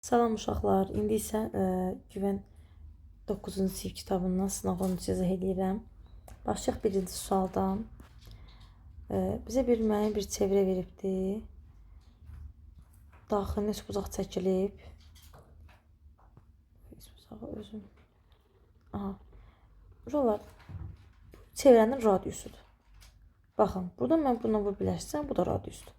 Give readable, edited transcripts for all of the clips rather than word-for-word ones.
Salam uşaqlar. İndi isə güvən 9-cu sinif kitabından sınavını sizə eləyirəm. Başlayaq birinci sualdan. Bizə bir müəyyən bir çevrə veribdi. Daxilinə üç bucaq çəkilib. Özüm. Aha. Uşaqlar, çevrənin radiusudur. Baxın, burada mən bununla bu birləşsəm, bu da radiusdur.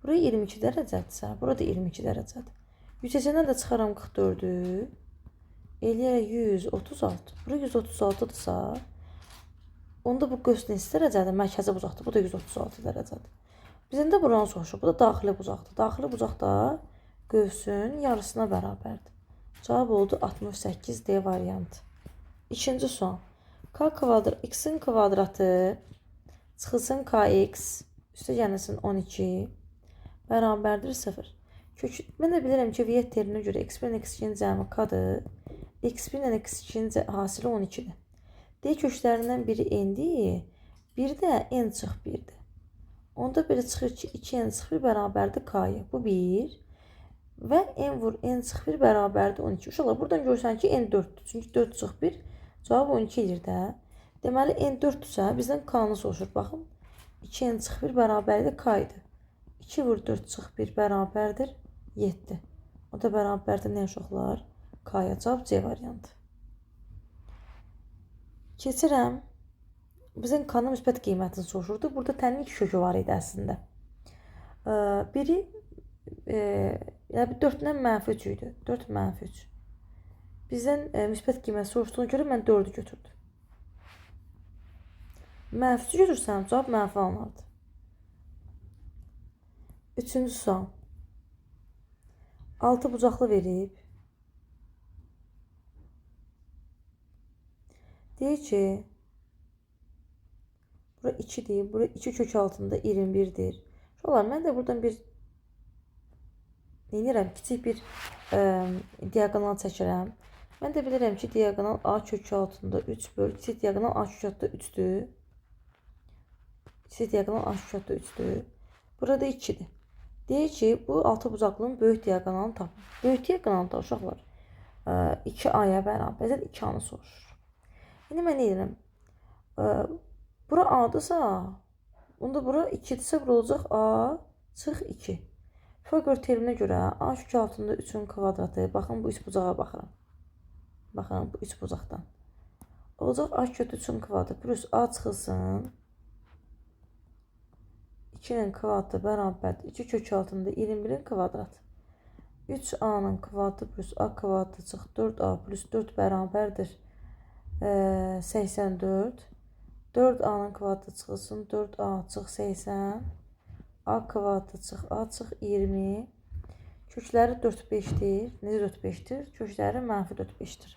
Buraya 22 dərəcədirsə, burada 22 dərəcədir. 180-dən də çıxaram 44-ü. Eləyərək 136. Bura 136-dırsa, onda bu qövs neçə dərəcədir? Mərkəzi bucaqdır. Bu da 136 dərəcədir. Bizdən də buranı soruşur. Bu da daxili bucaqdır. Daxili bucaq da qövsün yarısına bərabərdir. Cavab oldu 68 D variantı. İkinci sual. X-in kvadratı çıxılsın kx üstə gəlsin 12 bərabərdir 0. Mən də bilirəm ki, viyyət terinə görə x1 x2-nin cəmi k-dır. x1 ilə x2-nin hasili 12-dir. D köklərindən biri n-dir, biri də n çıx 1-dir. Onda belə çıxır ki, 2n çıx 1 bərabərdir k-ya. Bu 1 və n vur n çıx 1 bərabərdir 12. Uşaqlar, buradan görürsən ki, n 4-dür. Çünki 4 çıx 1 cavab 12 edir də. Deməli, n 4-dürsə, bizdən k-nı soruşur. Baxın, 2n çıx 1 bərabərdir k-ydı. 2 vur 4 çıx 1 bərabərdir 7. O da bərabərdir nə uşaqlar? K-ya. Cavab C variantı. Keçirəm. Bizin k-nın müsbət qiymətini soruşurdu. Burada tənin 2 kökü var idi əslində. Biri 4-dən -3 idi. 4 -3. Bizdən müsbət qiymət soruşduğuna görə mən 4-ü götürdüm. -3 götürsəm, cavab mənfi alınardı. Üçüncü sual. 6 bucaqlı verib. Deyir ki, bura 2-dir, bura 2 kök altında 21-dir. Şolar, mən də buradan bir neyirəm, kiçik bir diagonal çəkirəm. Mən də bilirəm ki, diagonal A kökü altında 3 böl, kiçik diagonal A kökü altında 3-dür. Kiçik diagonal A kökü altında 3-dür. Burada 2-dir. Deyir ki, bu 6 bucaqlının böyük diagonalını tapın. Böyük diagonalda uşaqlar 2A-ya bərabərdir, 2A-nı soruşur. İndi mən deyirəm, bura A-dırsa, onda bura 2-dirsə, bura olacaq A çıx 2. Fəqör terimine görə A kökü altında 3-ün kvadratı, baxın bu 3 bucağa baxıram. Baxın bu 3 bucaqdan. Olacaq A kökü 3-ün kvadratı plus A çıxılsın 2-nin kvadratı bərabərdir 2 kök altında 21-in kvadratı. 3A-nın kvadratı plus A kvadratı çıx 4A plus 4 bərabərdir 84. 4A-nın kvadratı çıxılsın 4A çıx 80. A kvadratı çıx A çıx 20. Kökləri 4-5-dir. Necə 4-5-dir? Kökləri -4-5-dir.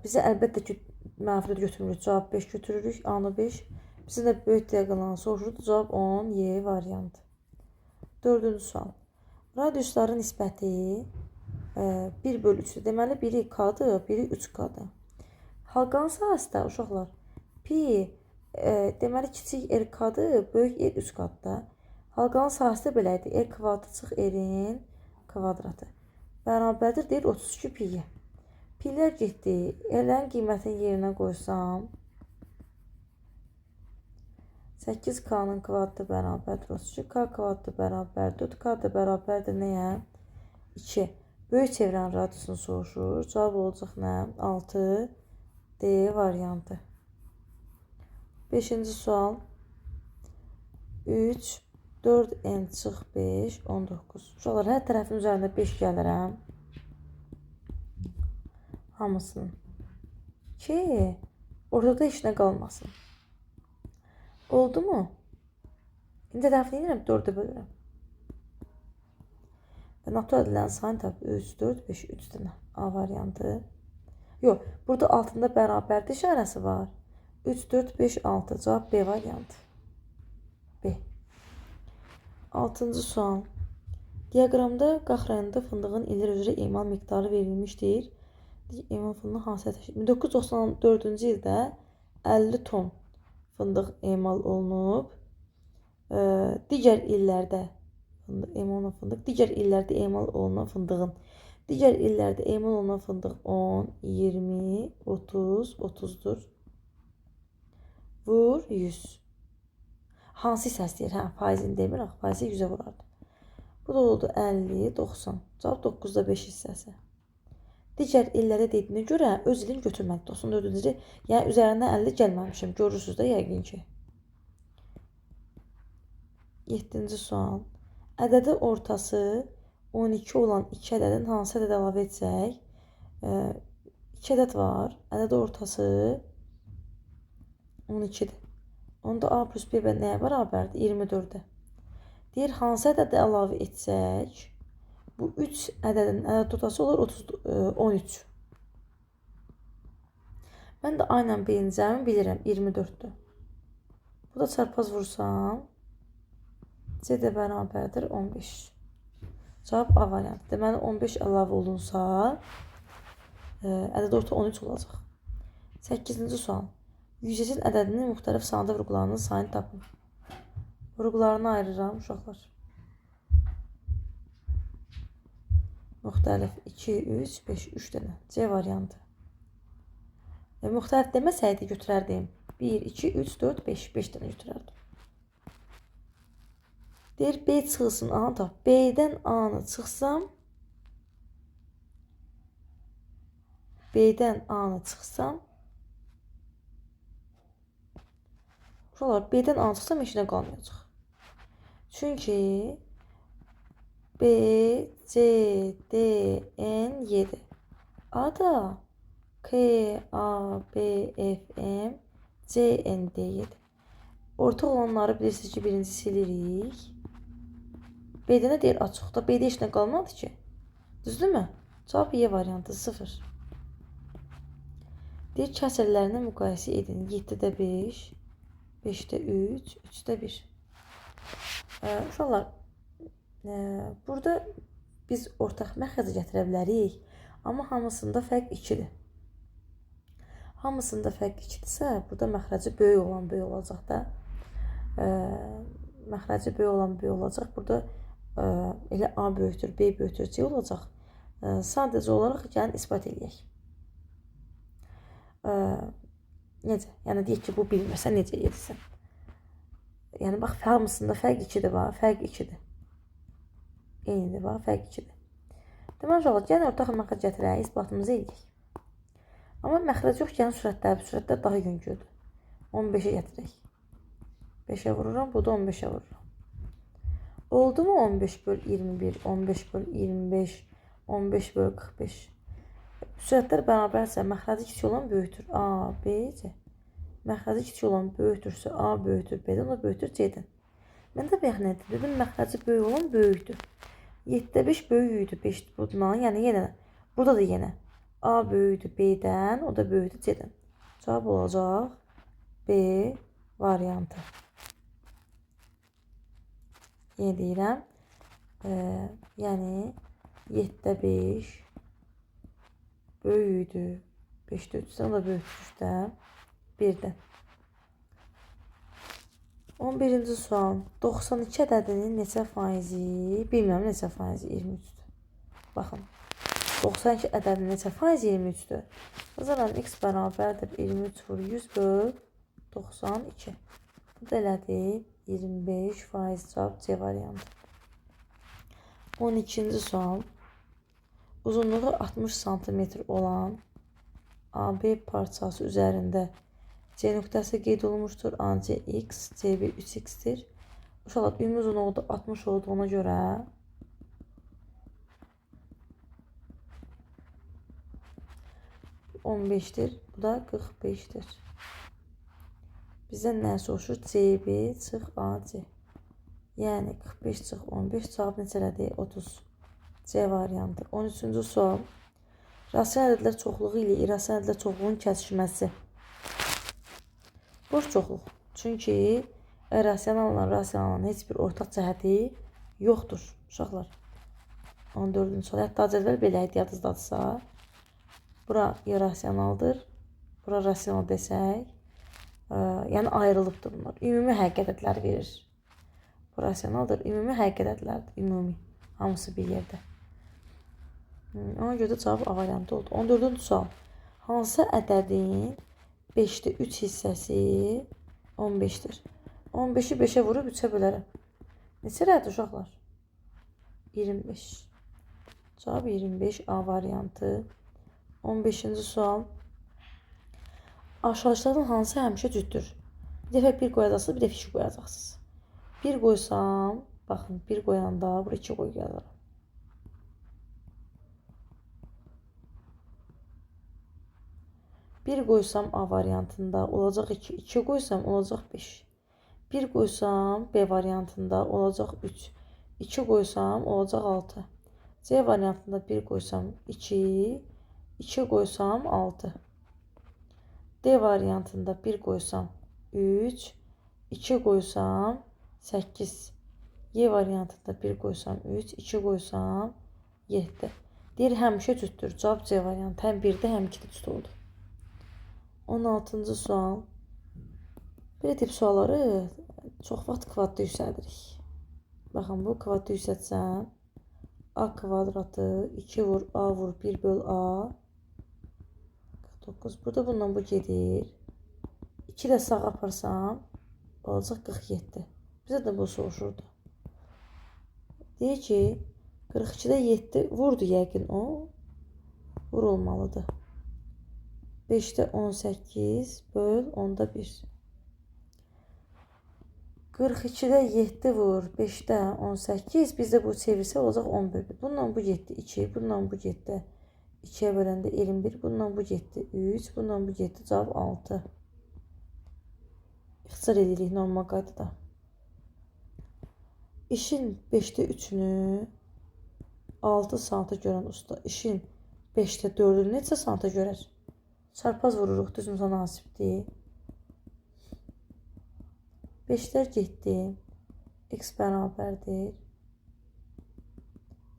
Bizə əlbəttə ki, mənfi götürmürük. Cavab 5 götürürük. A-nı 5. Bizə də böyük diagonalını soruşurdu. Cavab 10, Y variantı. Dördüncü sual. Radiusların nisbəti 1/3-dür. Deməli, biri k-dır, biri 3k-dır. Halqanın sahəsində uşaqlar pi deməli kiçik r-k-dır, böyük r 3k-dır. Halqanın sahəsi də belə idi. R kvadratı çıx r-in kvadratı. Bərabərdir deyir 32 pi-yə. Pilər getdi. R-lərin qiymətini yerinə qoysam 8k-nın kvadratı bərabərdir 32k kvadratı bərabərdir 4k da bərabərdir nəyə? 2. Böyük çevrənin radiusunu soruşur. Cavab olacaq nə? 6 D variantı. 5-ci sual. 3 4n çıx 5 19. Uşaqlar, hər tərəfin üzərində 5 gəlirəm. Hamısının. Ki, ortada heç nə qalmasın. Oldu mu? İndi tərəfini edirəm, 4-ə bölürəm. Və natural edilən sayını tapıb 3, 4, 5, 3 dənə. A variantı. Yox, burada altında bərabərdir işarəsi var. 3, 4, 5, 6. Cavab B variantı. B. 6-cı sual. Diaqramda Qax rayonunda fındığın illər üzrə emal miqdarı verilmişdir. Emal fındığının hansı təşkil? 1994-cü ildə 50 ton fındıq emal olunub. Digər illərdə olunan fındıq. Digər illərdə emal olunan fındığın. Digər illərdə emal olunan fındıq 10, 20, 30, 30'dur. Vur 100. Hansı hissəsi deyir? Hə, faizini demir, faizi 100'ə vurardı. Bu da oldu 50, 90. Cavab 9'da 5 hissəsi. Digər illərə dediyinə görə öz ilini götürməkdir. 94-cü, yəni üzərindən 50 gəlməmişim. Görürsünüz də yəqin ki. 7-ci sual. Ədədi ortası 12 olan 2 ədədin hansı ədəd əlavə etsək? 2 ədəd var. Ədədi ortası 12'dir. Onda A plus B nəyə bərabərdir? 24'də. Deyir, hansı ədədi əlavə etsək? Bu 3 ədədin ədəd ortası olur 13. Mən də A ilə B-nin cəmini bilirəm. 24'dür. Bu da çarpaz vursam C də bərabərdir 15. Cavab A variantı. Deməli 15 əlavə olunsa ədəd orta 13 olacaq. 8-ci sual. 100-in ədədinin müxtəlif sanda vurğularının sayını tapın. Vurğularını ayırıram uşaqlar. Müxtəlif 2, 3, 5, 3 dənə. C variantı. Müxtəlif deməsəydi götürərdim. 1, 2, 3, 4, 5. 5 dənə götürərdim. Deyir, B çıxılsın. Aha da. B-dən A-nı çıxsam. B-dən A-nı çıxsam. Uşaqlar, B-dən A-nı çıxsam işinə qalmayacaq. Çünki B, C, D, N, 7. A da K, A, B, F, M, C, N, D, 7. Orta olanları bilirsiniz ki, birinci silirik. B-də nə deyir? Açıqda. B-də işinə qalmadı ki. Düzdürmü? Cavab Y variantı 0. Deyir, kəsrlərini müqayisə edin. 7-də 5, 5-də 3, 3-də 1. Uşaqlar, burada biz ortaq məxrəci gətirə bilərik. Amma hamısında fərq 2-dir. Hamısında fərq 2-dirsə, burada məxrəci böyük olan böyük olacaq da. Məxrəci böyük olan böyük olacaq. Burada elə A böyükdür, B böyükdür, C olacaq. Sadəcə olaraq gəlin isbat edək. Necə? Yəni deyək ki, bu bilmirsən, necə edirsən? Yəni bax, hamısında fərq 2-dir var, fərq 2-dir. Eynidir var, fərq 2-dir. Deməli, uşaqlar, gəlin ortaq məxrəc gətirək, isbatımızı edək. Amma məxrəc yox, gəlin sürətlər daha yüngüldür. 15'e gətirək. 5'e vururam, bu da 15'e vururam. Oldu mu 15 böl 21, 15 böl 25, 15 böl 45? Sürətlər bərabərsə, məxrəci kiçik olan böyükdür. A, B, C. Məxrəci kiçik olan böyükdürsə, A böyükdür B-dən, o böyükdür C-dən. Mən də bayaq nə dedim? Məxrəci böyük olan böyükdür. 7'də 5 böyükdür 5 bundan, yəni yenə. Burada da yenə. A böyükdür B-dən, o da böyükdür C-dən. Cavab olacaq B variantı. Yenə deyirəm. Yəni 7'də 5 böyükdür 5'də 3'dən, o da böyükdür də 1'dən. 11-ci sual. 92 ədədinin neçə faizi? Bilmirəm neçə faizi 23'dür. Baxın. 92 ədədinin neçə faizi 23'dür? O zaman x bərabərdir 23 vur 100 böl 92. Bu da elədir 25 faiz. Cavab C variantı. 12-ci sual. Uzunluğu 60 cm olan AB parçası üzərində C nöqtəsi qeyd olunmuşdur. AC x, CB 3x'tir. Uşaqlar, ümumi uzunluğu da 60 olduğuna görə %15'dir. Bu da 45'dir. Bizdən nə soruşur? CB çıx AC. Yəni 45 çıx 15 cavab neçələdir? 30. C variantı. 13-cü sual. Rasional ədədlər çoxluğu ilə irrasional ədədlər çoxluğunun kəsişməsi. Boş çoxluq. Çünki rasionalla rasionalın heç bir ortaq cəhəti yoxdur uşaqlar. 14-cü sual. Hətta cədvəl belə yadınızdadırsa, bura irrasionaldır. Bura rasional desək, yəni ayrılıbdır bunlar. Ümumi həqiqət ədədləri verir. Bu rasionaldır. Ümumi həqiqətlərdir. Ümumi. Hamısı bir yerdə. Ona görə də cavab A variantı oldu. 14-cü sual. Hansı ədədin 5-də 3 hissəsi 15-dir? 15-i 5-ə vurub 3-ə bölərəm. Neçə rədd uşaqlar? 25. Cavab 25 A variantı. 15-ci sual. Aşağıdakilərdən hansı həmişə cütdür? Bir dəfə 1 qoyacaqsınız, bir dəfə 2 qoyacaqsınız. 1 qoysam, baxın 1 qoyanda bura 2 qoy gəlir. 1 qoysam A variantında olacaq 2. 2 qoysam olacaq 5. 1 qoysam B variantında olacaq 3. 2 qoysam olacaq 6. C variantında 1 qoysam 2. 2 qoysam 6. D variantında 1 qoysam 3. 2 qoysam 8. Y variantında 1 qoysam 3. 2 qoysam 7. Deyir həmişə cütdür. Cavab C variantı. Həm 1-də, həm 2-də cüt oldu. 16-cı sual. Belə tip sualları çox vaxt kvadratda yüksəldirik. Baxın, bu kvadratda yüksəltsəm, A kvadratı 2 vur A vur 1 böl A 49. Burada bundan bu gedir. 2 də sağ aparsam olacaq 47. Bizə də bu soruşurdu. Deyir ki 42-də 7 vurdu yəqin o. Vurulmalıdır. 5-də 18 böl 10-da 1. 42-də 7 vur, 5-də 18, bizdə bu çevirsə olacaq 10 böl 1. Bundan bu getdi 2, bundan bu getdi 2-yə böləndə 21, bundan bu getdi 3, bundan bu getdi, cavab 6. İxtisar edirik normal qaydada. İşin 5-də 3-ünü 6 saata görən usta, işin 5-də 4-ünü neçə saata görər? Çarpaz vururuq, düz mütənasibdir. 5-lər getdi. X bərabərdir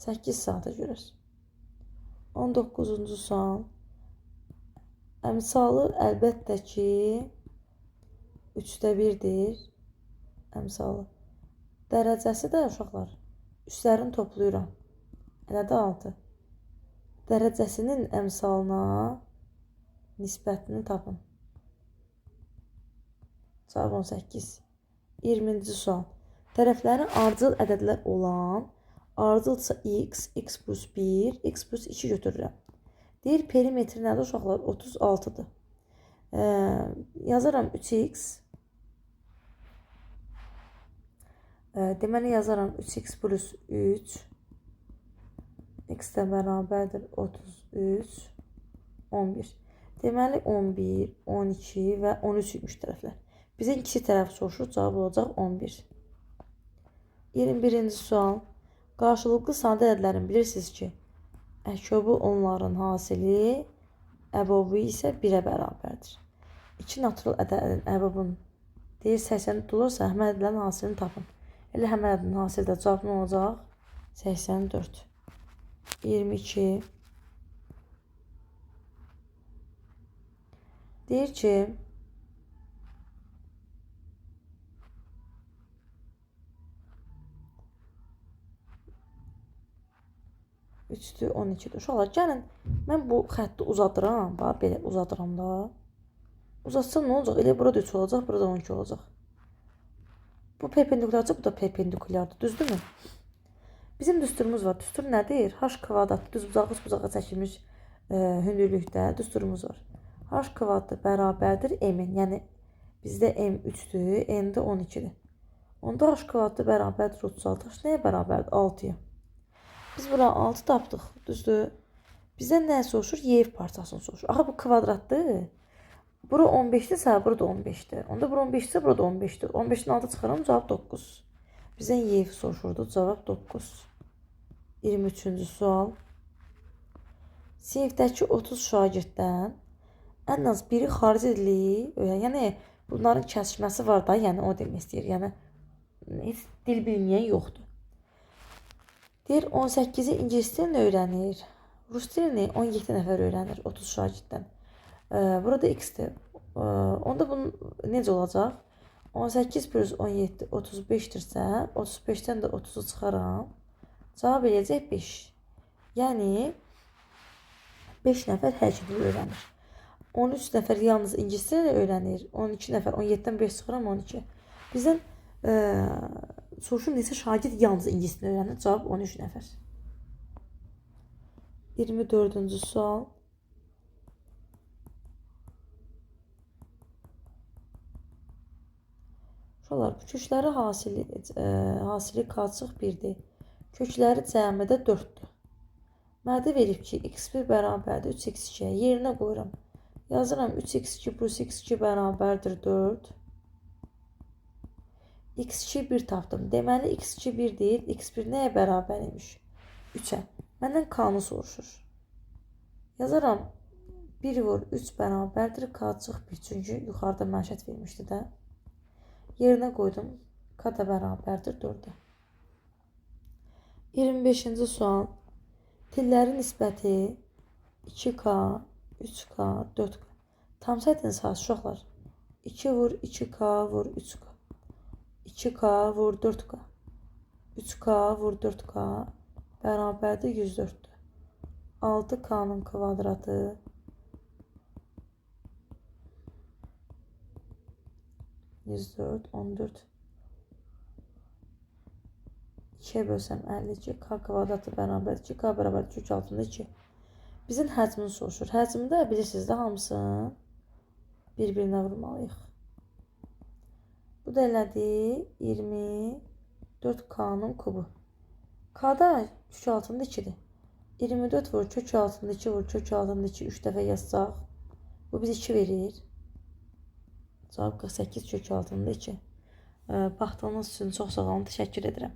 8 saata görər. 19-cu sual. Əmsalı əlbəttə ki 3-də 1-dir. Əmsalı. Dərəcəsi də uşaqlar. Üstlərini toplayıram. Elədə 6. Dərəcəsinin əmsalına nisbətini tapın. Cavab 18. 20-ci sual. Tərəfləri ardıcıl ədədlər olan ardıcılsa x, x plus 1, x plus 2 götürürəm. Deyir perimetri nədir uşaqlar? 36-dır. Yazaram 3x. Deməli yazaram 3x plus 3. X də bərabərdir 33, 11. Deməli 11, 12 və 13 imiş tərəflər. Bizə ikisi tərəf soruşur, cavab olacaq 11. 21-ci sual. Qarşılıqlı sadə ədədlərin bilirsiniz ki, əşobu onların hasili, əbobu isə 1-ə bərabərdir. 2 natural ədədin əbobun deyir 80 tutulursa, həmən ədədlərin hasilini tapın. Elə həmən ədədin hasili də cavab nə olacaq? 84. 22. Deyir ki, 3-dür, 12-dir. Uşaqlar, gəlin, mən bu xətti uzadıram. Bax, belə uzadıram da. Uzatsam nə olacaq? Elə burada 3 olacaq, burada 12 olacaq. Bu perpendikulyardır, bu da perpendikulyardır. Düzdürmü? Bizim düsturumuz var. Düstur nədir? H kvadrat düz bucağı bucağa çəkilmiş hündürlükdə düsturumuz var. H kvadratı bərabərdir m-in. Yəni, bizdə m 3-dür, n də 12-dir. Onda h kvadratı bərabərdir 36. H nəyə bərabərdir? 6-ya. Biz bura 6 tapdıq, düzdür? Bizdən nə soruşur? Y parçasını soruşur. Axı bu kvadratdır. Bura 15-dirsə, bura da 15-dir. Onda bura 15-dirsə, bura da 15-dir. 15-dən 6 çıxaram, cavab 9. Bizdən Y soruşurdu, cavab 9. 23-cü sual. Sinifdəki 30 şagirddən ən az biri xarici dili, yəni bunların kəsişməsi var da, yəni o demək istəyir. Yəni heç dil bilməyən yoxdur. Deyir 18-i ingilis dilini öyrənir. Rus dilini 17 nəfər öyrənir 30 şagirddən. Burada x-dir. Onda bunun necə olacaq? 18 plus 17 35-dirsə, 35-dən də 30-u çıxaram. Cavab eləyəcək 5. Yəni 5 nəfər hər dili öyrənir. 13 nəfər yalnız ingilis dilini öyrənir. 12 nəfər 17-dən 5 çıxıram 12. Bizdən soruşum neçə şagird yalnız ingilis dilini öyrənir? Cavab 13 nəfər. 24-cü sual. Uşaqlar, bu kökləri hasili qaçıq 1-dir. Kökləri cəmidə 4-dür. Mənə verib ki, x1 bərabərdir 3x2-yə. Yerinə qoyuram. Yazıram 3x2 plus x2 bərabərdir 4. x2 1 tapdım. Deməli x2 1 deyil, x1 nəyə bərabər imiş? 3-ə. Məndən k-nı soruşur. Yazaram 1 vur 3 bərabərdir qaçıq 1. Çünki yuxarıda mənşət vermişdi də. Yerinə qoydum. K da bərabərdir 4-ə. 25-ci sual. Tillərin nisbəti 2k, 3k, 4k. Tam səthin sayısı uşaqlar. 2 vur 2k vur 3k. 2k vur 4k. 3k vur 4k bərabərdir 104-dür. 6k-nın kvadratı 104, 14. 2'ye bölsəm 52. K kvadratı bərabər 2. K bərabər 3 altında 2. Bizim həcmini soruşur. Həcmində bilirsiniz də hamısını bir-birinə vurmalıyıq. Bu da elədi 24K-nın kubu. K-da kök altında 2-dir. 24 vur kök altında 2 vur kök altında 2 3 dəfə yazsaq. Bu biz 2 verir. Cavab 48 kök altında 2. Baxdığınız üçün çox sağ olun. Təşəkkür edirəm.